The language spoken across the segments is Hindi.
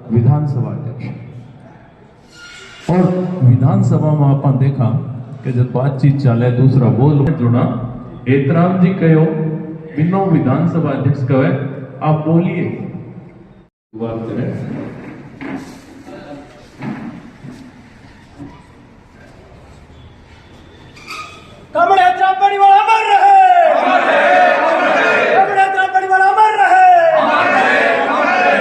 विधानसभा अध्यक्ष और विधानसभा में आप देखा कि जब बातचीत चले दूसरा बोल जुड़ा हेतराम जी कहो बिनो विधानसभा अध्यक्ष कहे आप बोलिए बात करें। कामड़े हेतराम परिवार अमर रहे, अमर रहे, अमर रहे। कामड़े हेतराम परिवार अमर रहे, अमर रहे, अमर रहे।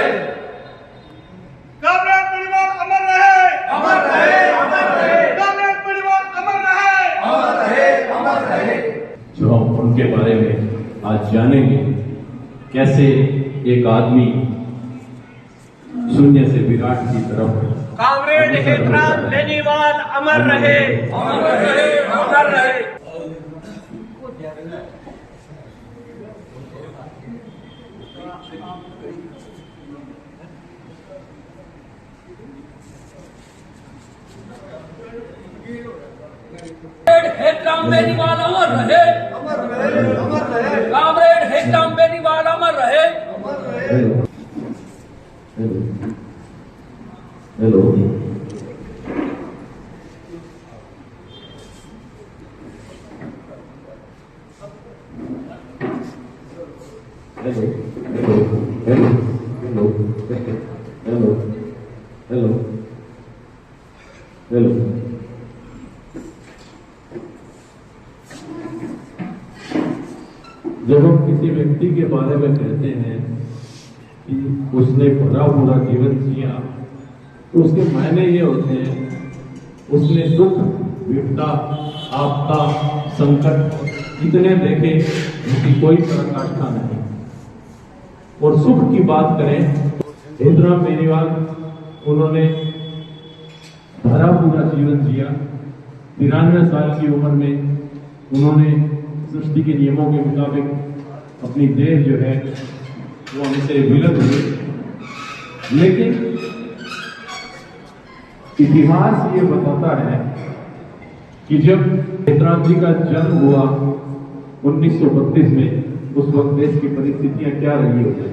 कामड़े परिवार अमर रहे, अमर रहे, अमर रहे। कामड़े परिवार अमर रहे, अमर रहे, अमर रहे। जो हम उनके बारे में आज जानेंगे, कैसे एक आदमी शून्य से विराट की तरफ। कामरेड हेतराम बेनीवाल अमर रहे, अमर रहे, अमर रहे। हेतराम बेनीवाल अमर रहे, अमर रहे, अमर रहे। कामरेड हेतराम बेनीवाल अमर रहे, अमर रहे। Hello hello hello hello hello hello hello जब हम किसी व्यक्ति के बारे में कहते हैं कि उसने भरा पूरा जीवन जिया तो उसके मायने ये होते हैं उसने दुख विपदा आपदा संकट इतने देखे जिसकी कोई पराकाष्ठा नहीं। और सुख की बात करें हेतराम बेनीवाल उन्होंने भरा पूरा जीवन जिया। 93 साल की उम्र में उन्होंने सृष्टि के नियमों के मुताबिक अपनी देह जो है वो हमसे विलग हुए। लेकिन इतिहास ये बताता है कि जब हेतराम जी का जन्म हुआ 1932 में, उस वक्त देश की परिस्थितियां क्या रही होगी।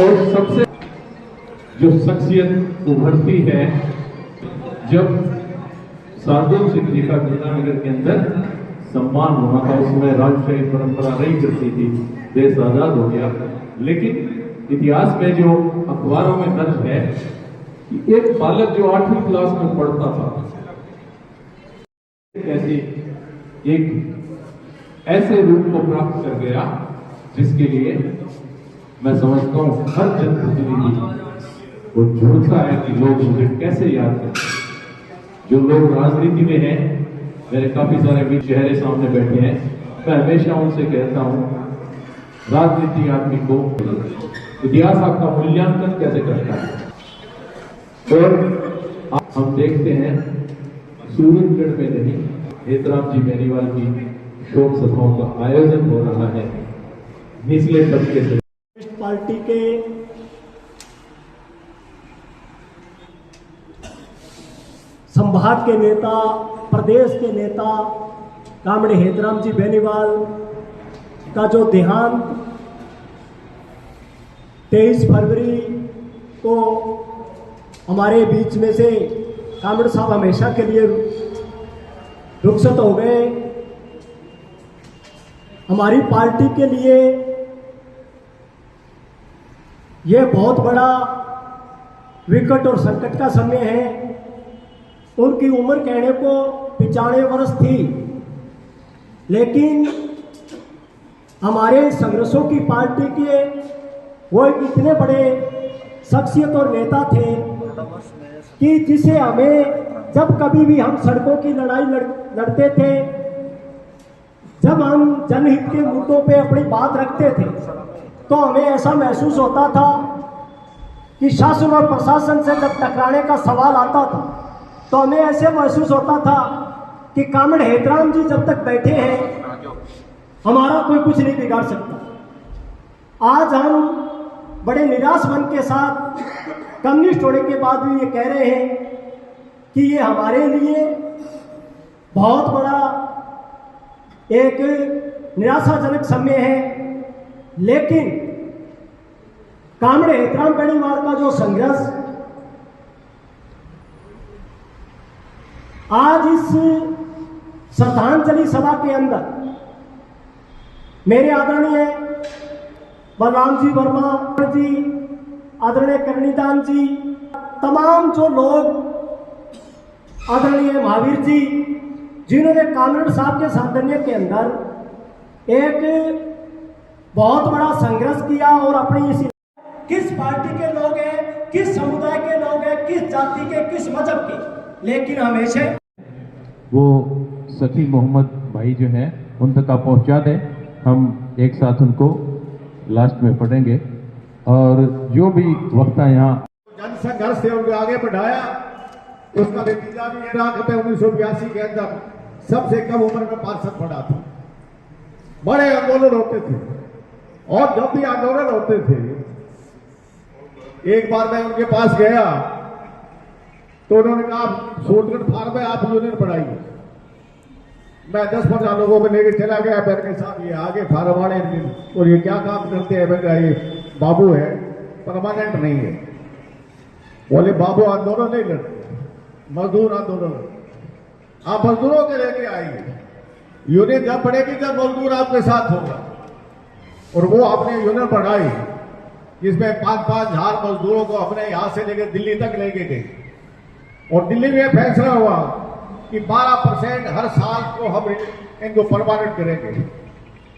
और सबसे जो शख्सियत उभरती है जब शार्दुल सिंह जी का गंगानगर के अंदर सम्मान होना था, उसमें राजशाही परंपरा नहीं करती थी, देश आजाद हो गया। लेकिन इतिहास में जो अखबारों में दर्ज है कि एक बालक जो 8वीं क्लास में पढ़ता था कैसे एक ऐसे रूप को प्राप्त कर गया जिसके लिए मैं समझता हूं हर जनप्रतिनिधि वो जुड़ता है कि लोग मुझे कैसे याद करें। जो लोग राजनीति में हैं, मेरे काफी सारे भी चेहरे सामने बैठे हैं, मैं हमेशा उनसे कहता हूं राजनीति आदमी को इतिहास आपका मूल्यांकन कैसे करता है। और हम देखते हैं सूरजगढ़ में नहीं हेतराम जी बेनीवाल की शोक सभाओं का आयोजन हो रहा है निचले तबके से। पार्टी के संभाग के नेता, प्रदेश के नेता कामड़े हेतराम जी बेनीवाल का जो देहांत 23 फरवरी को हमारे बीच में से कामड़ साहब हमेशा के लिए रुखसत हो गए। हमारी पार्टी के लिए यह बहुत बड़ा विकट और संकट का समय है। उनकी उम्र कहने को 95 वर्ष थी, लेकिन हमारे संघर्षों की पार्टी के वो इतने बड़े शख्सियत और नेता थे कि जिसे हमें जब कभी भी हम सड़कों की लड़ाई लड़ते थे, जब हम जनहित के मुद्दों पे अपनी बात रखते थे, तो हमें ऐसा महसूस होता था कि शासन और प्रशासन से जब टकराने का सवाल आता था तो हमें ऐसे महसूस होता था कि कामड़ हेतराम जी जब तक बैठे हैं हमारा कोई कुछ नहीं बिगाड़ सकता। आज हम बड़े निराश मन के साथ कम्युनिस्ट होने के बाद भी ये कह रहे हैं कि ये हमारे लिए बहुत बड़ा एक निराशाजनक समय है, लेकिन कामड़े हेतराम बेनीवाल का जो संघर्ष आज इस श्रद्धांजलि सभा के अंदर मेरे आदरणीय बलराम जी वर्मा जी, आदरणीय करणीदान जी, तमाम जो लोग, आदरणीय महावीर जी, जिन्होंने कामरेड साहब के साधन्य के अंदर एक बहुत बड़ा संघर्ष किया और अपनी इसी किस पार्टी के लोग हैं, किस समुदाय के लोग हैं, किस जाति के, किस मजहब के, लेकिन हमेशा वो सखी मोहम्मद भाई जो हैं उन तक आप पहुंचा दें। हम एक साथ उनको लास्ट में पढ़ेंगे और जो भी वक्ता यहाँ जन संघर्ष से उनको आगे बढ़ाया। उसका नतीजा भी ये रहा कि 1982 के अंदर सबसे कम उम्र में पार्षद पड़ा था। बड़े आंदोलन होते थे और जब भी आंदोलन होते थे, एक बार मैं उनके पास गया तो उन्होंने कहा सूटगढ़ फार्म में आप यूनियन बढ़ाइए। मैं 10-15 लोगों को लेकर चला गया। मैंने कहा साहब ये आगे फार्म वाले और ये क्या काम करते हैं? मैं कहा ये बाबू है, परमानेंट नहीं है। बोले बाबू आंदोलन नहीं लड़ते, मजदूर आंदोलन। आप मजदूरों के लेके आएंगे, यूनियन जब बढ़ेगी जब मजदूर आपके साथ होगा। और वो आपने यूनियन बढ़ाई जिसमें 5-5 हजार मजदूरों को अपने यहां से लेकर दिल्ली तक लेके गए और दिल्ली में फैसला हुआ कि 12% हर साल को हम इनको परमानेंट करेंगे।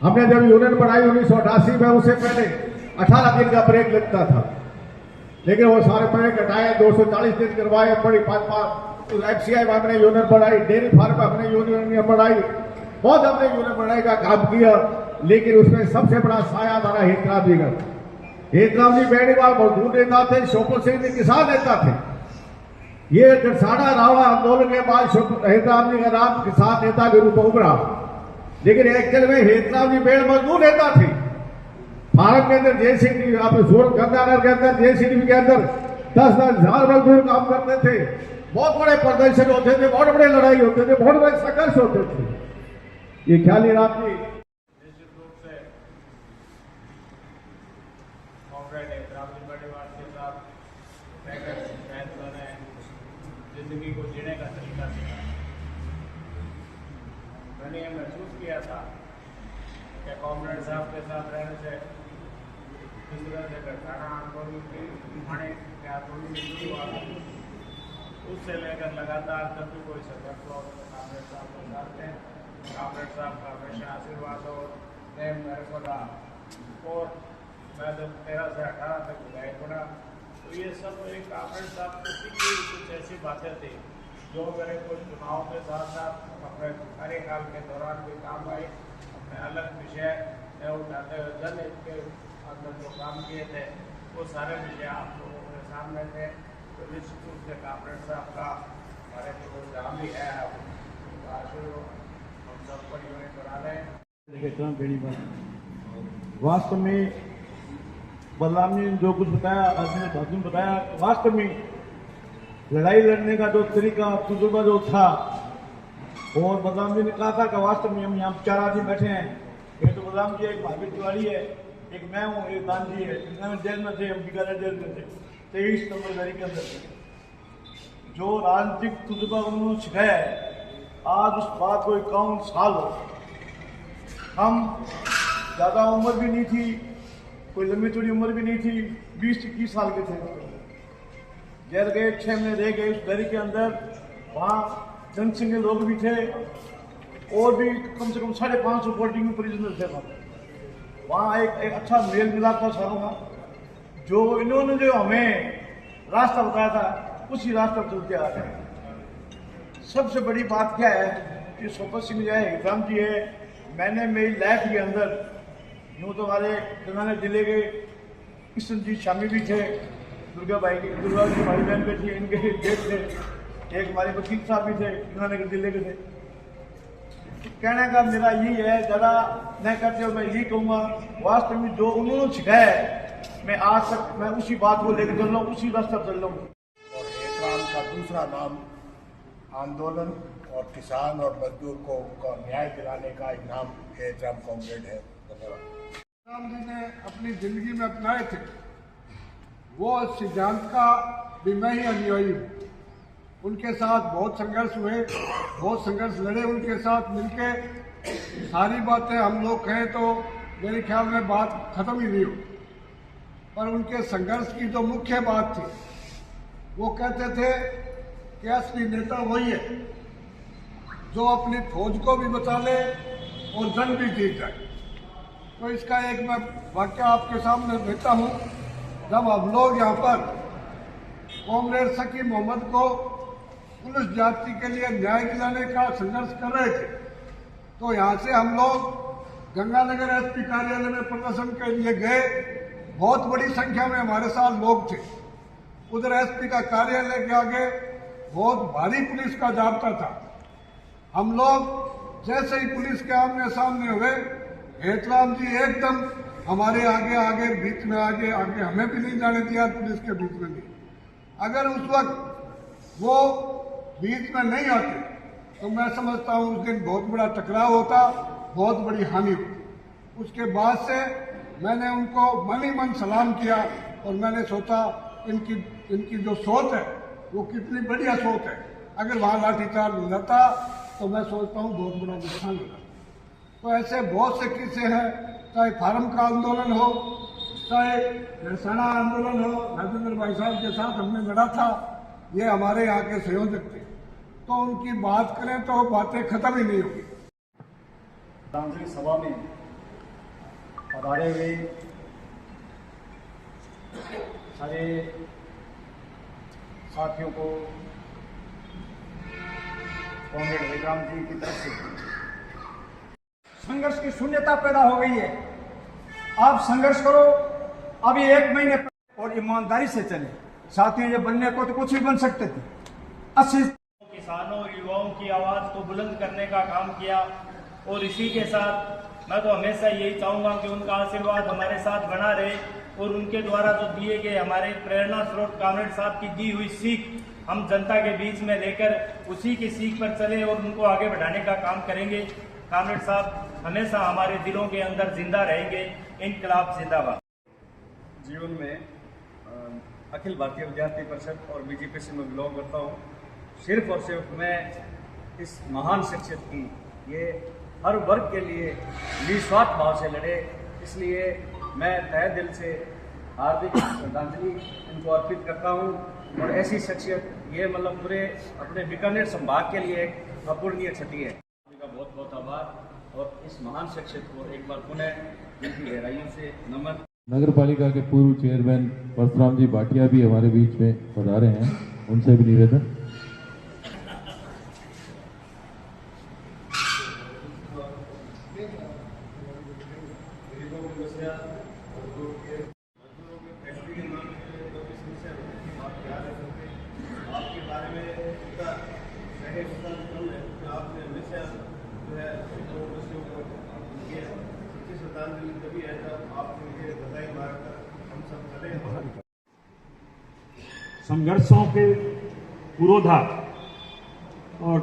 हमने जब यूनियन बढ़ाई 1988 में, उससे पहले 18 दिन का ब्रेक लगता था, लेकिन वो सारे ब्रेक हटाए, 240 दिन करवाए। बड़ी 5 FCI में हमने यूनियन बढ़ाई, डेयरी फार्म में हमने यूनियन बढ़ाई, बहुत हमने यूनियन बढ़ाई का काम किया। लेकिन उसमें सबसे बड़ा साया हमारा हेतराम जी का। हेतराम जी बेनीवाल मजदूर नेता थे, शोभन सिंह जी किसान नेता थे। ये गरसाड़ा रावड़ा आंदोलन के बाद हेतराम जी का नाम किसान नेता के रूप में उभरा, लेकिन एक्चुअल में हेतराम जी बेड़ मजदूर नेता थे। भारत के अंदर JCB, आप सूरत गंगानगर के अंदर JCB के अंदर 10-10 हजार मजदूर काम करते थे। बहुत बड़े प्रदर्शन होते थे, बहुत बड़े लड़ाई होते थे, बहुत बड़े संघर्ष होते थे। ये ख्याली रात की निश्चित रूप से कॉमरेड हेतराम जी बेनीवाल के साथ रहकर मैंने जिंदगी को जीने का तरीका सीखा। मैंने ये महसूस किया था कि कॉमरेड साहब के साथ रहने से जिस तरह से गरसाना आंदोलन की आंदोलन की शुरुआत उससे लेकर लगातार जब भी कोई संघर्ष हो कॉमरेड साहब के साथ थे। कॉमरेड साहब का हमेशा आशीर्वाद और प्रेम मेरे को रहा। और मैं जब 13 से 18 तक विधायक बना तो ये सब एक कॉमरेड साहब को सीखी कुछ ऐसी बातें थी जो मेरे कुछ चुनाव के साथ साथ अपने कार्यकाल के दौरान भी काम आई। अपने अलग विषय उठाते हुए जनहित के अंदर जो काम किए थे वो सारे विषय आप लोगों के सामने थे। तो निश्चित रूप से कॉमरेड साहब का हमारे जो काम भी है आशीर्वाद हम सब पर यूनिट बना रहे हैं। वास्तव में बलराम जी ने जो कुछ बताया, आपने भाषण बताया, वास्तव में लड़ाई लड़ने का जो तरीका तजुर्बा जो था, और बलराम जी ने कहा था कि वास्तव में हम यहाँ 4 आदमी बैठे हैं। एक तो बलराम जी, एक महावीर तिवारी है, एक मैं हूँ, एक दान जी है। जितने जेल में थे, हम बीकानेर जेल में थे, 23 नंबर के अंदर थे। जो राजनीतिक तजुर्बा उन्होंने सिखाया है, आज उस बात को 51 साल हो। हम ज़्यादा उम्र भी नहीं थी, कोई लंबी चौड़ी उम्र भी नहीं थी, 20-21 साल के थे। जेल गए, 6 महीने रह गए उस दरी के अंदर। वहाँ जनसंघ के लोग भी थे और भी कम से कम 550 पोलिटिकल प्रिजनर थे वहाँ। एक अच्छा मेल मिलाप था सारों का। जो इन्होंने जो हमें रास्ता बताया था उसी रास्ते पर चलते आ रहे हैं। सबसे बड़ी बात क्या है कि शोभन सिंह जी है, हेतराम जी है। मैंने मेरी लाइफ के अंदर यूँ तो हमारे गंगानगर जिले के किशन जी शामी भी थे, दुर्गा जी हमारी बहन बेटी है, इनके जेठ थे। एक हमारे वकील साहब भी थे, गंगानगर जिले के थे। तो कहने का मेरा यही है, ज़्यादा न करते हुए मैं यही कहूँगा, वास्तव में जो उन्होंने सिखाया है मैं आज तक मैं उसी बात को लेकर चल रहा हूँ, उसी रास्ते पर चल रहा हूँ। और हेतराम का दूसरा नाम आंदोलन और किसान और मजदूर को उनका न्याय दिलाने का एक नाम एहतराम कॉमरेड है। धन्यवाद। राम जी ने अपनी जिंदगी में अपनाए थे, वो सिद्धांत का भी मैं ही अनुयायी हूँ। उनके साथ बहुत संघर्ष हुए, बहुत संघर्ष लड़े, उनके साथ मिलके सारी बातें हम लोग कहें तो मेरे ख्याल में बात खत्म ही नहीं हो। पर उनके संघर्ष की जो मुख्य बात थी, वो कहते थे कि असली नेता वही है जो अपनी फौज को भी बचा ले और जंग भी जीत जाए। तो इसका एक मैं वाक्य आपके सामने देता हूँ। जब हम लोग यहाँ पर कॉमरेड सकी मोहम्मद को पुलिस जाति के लिए न्याय दिलाने का संघर्ष कर रहे थे, तो यहाँ से हम लोग गंगानगर एसपी कार्यालय में प्रदर्शन के लिए गए। बहुत बड़ी संख्या में हमारे साथ लोग थे। उधर एसपी का कार्यालय के आगे बहुत भारी पुलिस का जाब्ता था। हम लोग जैसे ही पुलिस के आमने सामने हुए, हेतराम जी एकदम हमारे आगे बीच में आगे हमें भी नहीं जाने दिया, पुलिस के बीच में नहीं। अगर उस वक्त वो बीच में नहीं आते तो मैं समझता हूँ उस दिन बहुत बड़ा टकराव होता, बहुत बड़ी हानि होती। उसके बाद से मैंने उनको मन ही मन सलाम किया और मैंने सोचा इनकी जो सोच है वो कितनी बढ़िया सोच है। अगर वहाँ लाठीचार्ज हो जाता तो मैं सोचता हूँ बहुत बड़ा नुकसान होगा। तो ऐसे बहुत से किस्से हैं, चाहे फार्म का आंदोलन हो, चाहे हरियाणा आंदोलन हो। राजेंद्र भाई साहब के साथ हमने लड़ा था, ये हमारे यहाँ के संयोजक थे। तो उनकी बात करें तो बातें खत्म ही नहीं होगी। श्रद्धांजलि सभा में पधारे हुए सारे साथियों को कॉमरेड हेतराम जी की तरफ से संघर्ष की शून्यता पैदा हो गई है। आप संघर्ष करो, अभी 1 महीने और ईमानदारी से चले। साथियों, ये बनने को तो कुछ भी बन सकते थे। 80 किसानों और युवाओं की आवाज को बुलंद करने का काम किया और इसी के साथ मैं तो हमेशा यही चाहूंगा कि उनका आशीर्वाद हमारे साथ बना रहे और उनके द्वारा जो दिए गए हमारे प्रेरणा स्रोत कॉमरेड साहब की दी हुई सीख हम जनता के बीच में लेकर उसी की सीख पर चले और उनको आगे बढ़ाने का काम करेंगे। कॉमरेड साहब हमेशा हमारे दिलों के अंदर जिंदा रहेंगे। इनकलाब जिंदाबाद। जीवन में अखिल भारतीय विद्यार्थी परिषद और बीजेपी से मैं बिलोंग करता हूँ। सिर्फ और सिर्फ मैं इस महान शख्सियत की ये हर वर्ग के लिए निस्वार्थ भाव से लड़े, इसलिए मैं तहे दिल से हार्दिक श्रद्धांजलि इनको अर्पित करता हूँ। और ऐसी शख्सियत ये मतलब पूरे अपने बीकानेर संभाग के लिए एक अपूर्णीय क्षति है। का बहुत बहुत आभार और इस महान शख्सियत को एक बार पुनः जिनकी गहराइयों से नमन। नगर पालिका के पूर्व चेयरमैन परशुराम जी भाटिया भी हमारे बीच में पधारे हैं, उनसे भी निवेदन। संघर्षों के पुरोधा और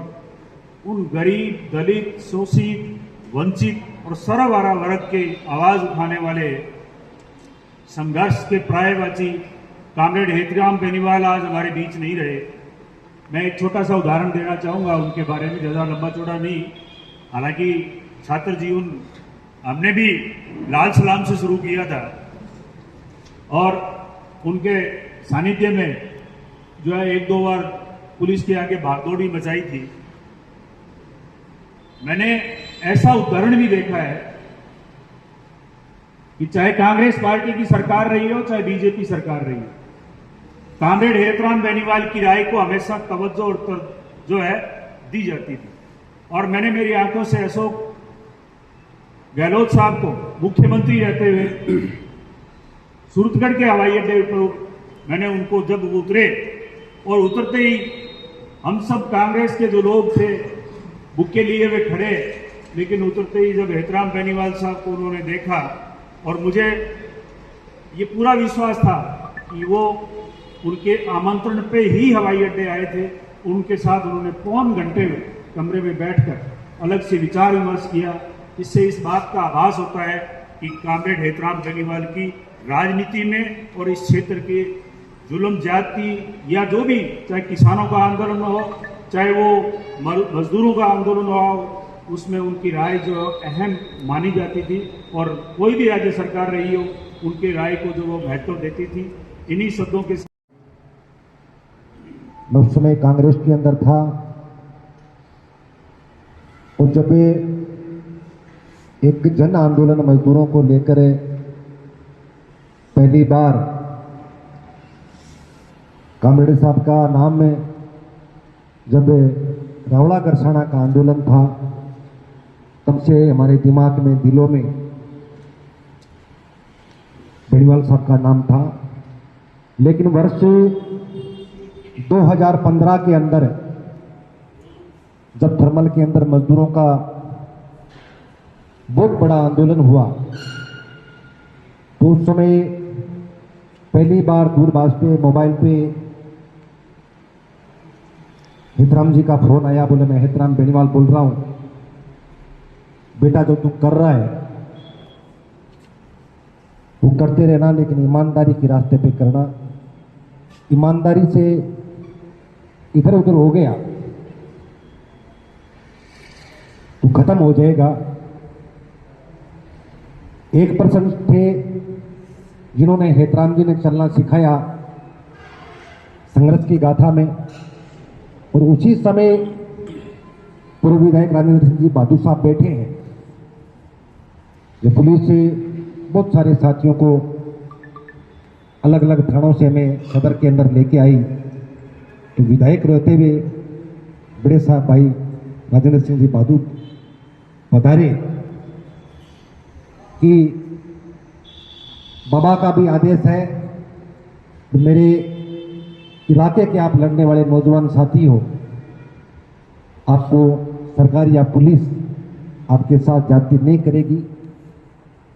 उन गरीब, दलित, शोषित, वंचित और सर्वहारा वर्ग की आवाज उठाने वाले संघर्ष के प्रायवाची कॉमरेड हेतराम बेनीवाल आज हमारे बीच नहीं रहे। मैं एक छोटा सा उदाहरण देना चाहूँगा उनके बारे में, ज़्यादा लंबा चौड़ा नहीं। हालांकि छात्र जीवन हमने भी लाल सलाम से शुरू किया था और उनके सानिध्य में जो है 1-2 बार पुलिस के आगे भागदौड़ी मचाई थी। मैंने ऐसा उदाहरण भी देखा है कि चाहे कांग्रेस पार्टी की सरकार रही हो, चाहे बीजेपी सरकार रही हो, कॉमरेड हेतराम बेनीवाल की राय को हमेशा तवज्जो और जो है दी जाती थी। और मैंने मेरी आंखों से अशोक गहलोत साहब को मुख्यमंत्री रहते हुए सूरतगढ़ के हवाई अड्डे पर मैंने उनको जब उतरे और उतरते ही हम सब कांग्रेस के जो लोग थे बुक्के लिए हुए खड़े, लेकिन उतरते ही जब हेतराम बेनीवाल साहब को उन्होंने देखा और मुझे ये पूरा विश्वास था कि वो उनके आमंत्रण पे ही हवाई अड्डे आए थे, उनके साथ उन्होंने पौन घंटे में कमरे में बैठकर अलग से विचार विमर्श किया। इससे इस बात का आभास होता है कि कॉमरेड हेतराम बेनीवाल की राजनीति में और इस क्षेत्र के जुल्म ज्यादती या जो भी, चाहे किसानों का आंदोलन हो, चाहे वो मजदूरों का आंदोलन हो, उसमें उनकी राय जो अहम मानी जाती थी और कोई भी राज्य सरकार रही हो उनके राय को जो वो महत्व देती थी। इन्हीं शब्दों के मैं उस समय कांग्रेस के अंदर था और जब एक जन आंदोलन मजदूरों को लेकर पहली बार कॉमरेड साहब का नाम में जब रावड़ा गरसाना का आंदोलन था, तब से हमारे दिमाग में, दिलों में बेनीवाल साहब का नाम था। लेकिन वर्ष 2015 के अंदर जब थर्मल के अंदर मजदूरों का बहुत बड़ा आंदोलन हुआ, तो उस समय पहली बार दूरभाष पे, मोबाइल पे हेतराम जी का फोन आया। बोले मैं हेतराम बेनीवाल बोल रहा हूं, बेटा जो तू कर रहा है वो करते रहना, लेकिन ईमानदारी के रास्ते पे करना। ईमानदारी से इधर उधर हो गया तो खत्म हो जाएगा। 1% थे जिन्होंने हेतराम जी ने चलना सिखाया संघर्ष की गाथा में, और उसी समय पूर्व विधायक राजेंद्र सिंह जी बहादुर साहब बैठे हैं। ये पुलिस से बहुत सारे साथियों को अलग अलग थानों से हमें सदर के अंदर लेके आई, तो विधायक रहते हुए बड़े साहब भाई राजेंद्र सिंह जी बहादुर बता रहे कि बाबा का भी आदेश है, तो मेरे इलाके के आप लड़ने वाले नौजवान साथी हो, आपको सरकार या पुलिस आपके साथ जाति नहीं करेगी।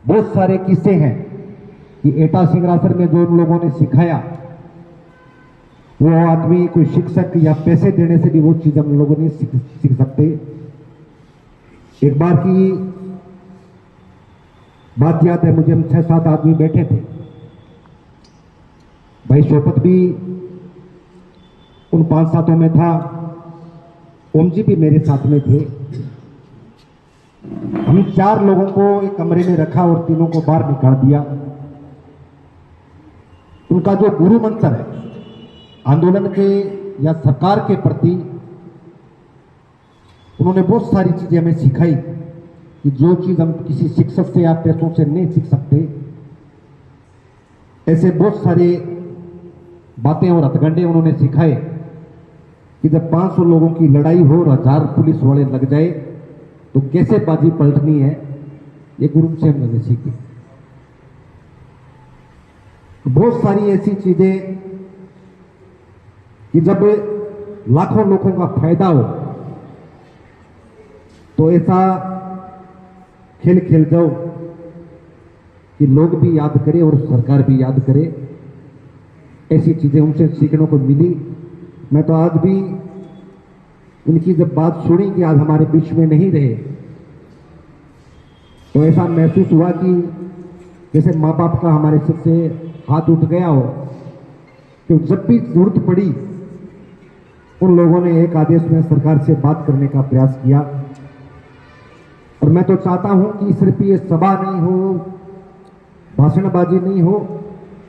बहुत सारे किस्से हैं कि एटा सिंगरासर में जो उन लोगों ने सिखाया, वो आदमी कोई शिक्षक या पैसे देने से भी वो चीज हम लोगों ने सीख सकते। एक बार की बात याद है मुझे, हम 6-7 आदमी बैठे थे, भाई शोपत भी उन 5-7 में था, ओम जी भी मेरे साथ में थे। हम 4 लोगों को एक कमरे में रखा और 3 को बाहर निकाल दिया। उनका जो गुरु मंत्र है आंदोलन के या सरकार के प्रति, उन्होंने बहुत सारी चीजें हमें सिखाई कि जो चीज हम किसी शिक्षक से या पैसों से नहीं सीख सकते, ऐसे बहुत सारे बातें और हथकंडे उन्होंने सिखाए कि जब 500 लोगों की लड़ाई हो और 1000 पुलिस वाले लग जाए तो कैसे बाजी पलटनी है, ये गुरु से हमने सीखी। बहुत सारी ऐसी चीजें कि जब लाखों लोगों का फायदा हो तो ऐसा खेल खेल जाओ कि लोग भी याद करें और सरकार भी याद करे। ऐसी चीजें उनसे सीखने को मिली। मैं तो आज भी उनकी जब बात सुनी कि आज हमारे बीच में नहीं रहे, तो ऐसा महसूस हुआ कि जैसे माँ बाप का हमारे सिर से हाथ उठ गया हो। तो जब भी जरूरत पड़ी उन लोगों ने एक आदेश में सरकार से बात करने का प्रयास किया। और मैं तो चाहता हूं कि सिर्फ ये सभा नहीं हो, भाषणबाजी नहीं हो,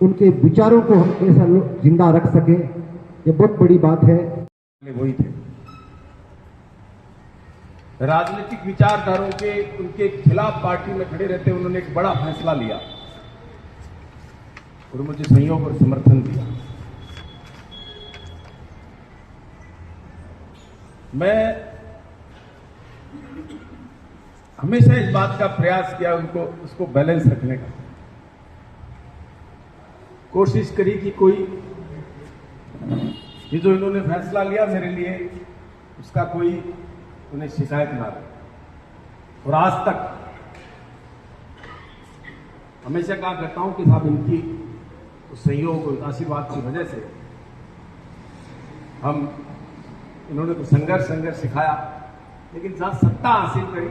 उनके विचारों को हम कैसा जिंदा रख सके, ये बहुत बड़ी बात है। वही थे राजनीतिक विचारधारों के, उनके खिलाफ पार्टी में खड़े रहते उन्होंने एक बड़ा फैसला लिया और मुझे सहयोग और समर्थन दिया। मैं हमेशा इस बात का प्रयास किया, उनको उसको बैलेंस रखने का कोशिश करी कि कोई ये जो इन्होंने फैसला लिया मेरे लिए, उसका कोई उन्हें शिकायत ना रहे। और आज तक हमेशा कहा करता हूं कि साहब इनकी सहयोग और आशीर्वाद की वजह से हम, इन्होंने तो संघर्ष सिखाया लेकिन जहां सत्ता हासिल करी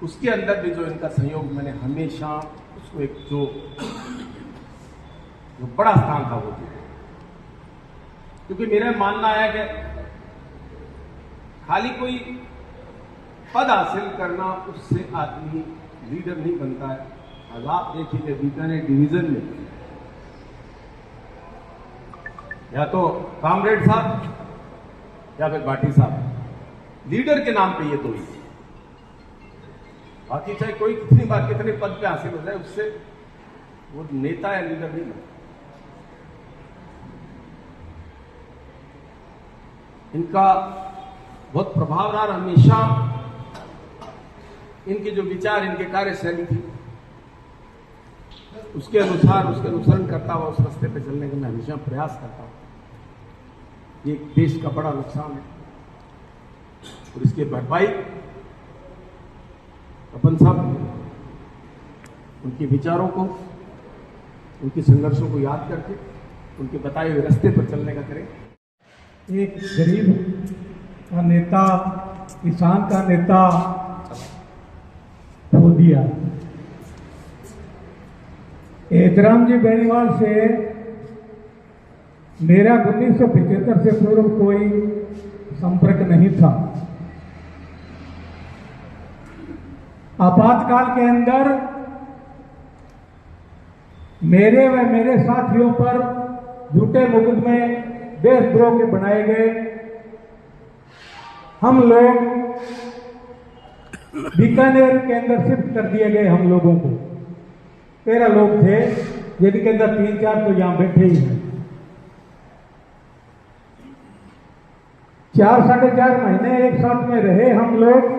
उसके अंदर भी जो इनका सहयोग मैंने हमेशा उसको एक जो बड़ा स्थान था वो दिया। क्योंकि मेरा मानना है कि खाली कोई पद हासिल करना उससे आदमी लीडर नहीं बनता है। आज आप देखिए कि बीकानेर डिवीजन में या तो कामरेड साहब या फिर भाटी साहब लीडर के नाम पे ये दो ही, बाकी चाहे कोई कितनी बार कितने पद पे हासिल हो जाए उससे वो नेता या लीडर नहीं बनता। इनका बहुत प्रभाव रहा, हमेशा इनके जो विचार, इनके कार्यशैली थी उसके अनुसार उसके अनुसरण करता हुआ उस रास्ते पे चलने का मैं हमेशा प्रयास करता हूं। ये देश का बड़ा नुकसान है और इसकी भरपाई अपन सब उनके विचारों को, उनके संघर्षों को याद करके उनके बताए हुए रास्ते पर चलने का करें। एक गरीब का नेता, किसान का नेता खो दिया। हेतराम जी बेनीवाल से मेरा 1975 से पूर्व कोई संपर्क नहीं था। आपातकाल के अंदर मेरे व मेरे साथियों पर झूठे मुकदमे देशद्रोह के बनाए गए। हम लोग बीकानेर के अंदर शिफ्ट कर दिए गए। हम लोगों को 13 लोग थे, जिनके अंदर 3-4 तो यहां बैठे ही हैं। 4-4.5 महीने एक साथ में रहे हम लोग।